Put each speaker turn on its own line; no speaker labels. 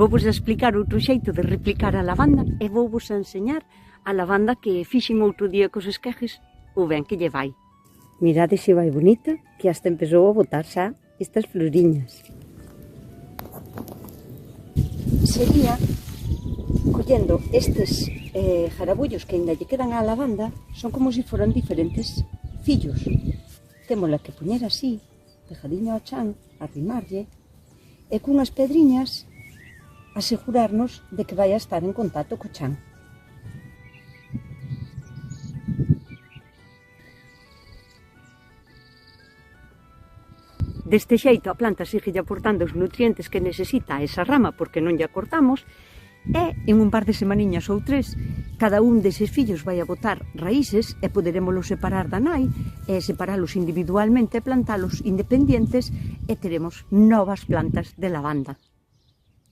Vouvos explicar outro xeito de replicar a lavanda e vouvos enseñar a lavanda que fixen outro día cos esquejes o ben que lle vai. Mirade se vai bonita, que hasta empezou a botar xa estas floriñas. Sería collendo estes jarabullos que ainda lle quedan á lavanda, son como se foran diferentes fillos. Témola que poñer así, pejadiña ao chan, arrimarlle, e cunhas pedriñas asegurarnos de que vai a estar en contacto co chan. Deste xeito a planta sigue aportando os nutrientes que necesita a esa rama porque non lla cortamos e en un par de semaniñas ou 3 cada un deses fillos vai a botar raíces e poderemoslos separar da nai e separalos individualmente e plantalos independientes e teremos novas plantas de lavanda.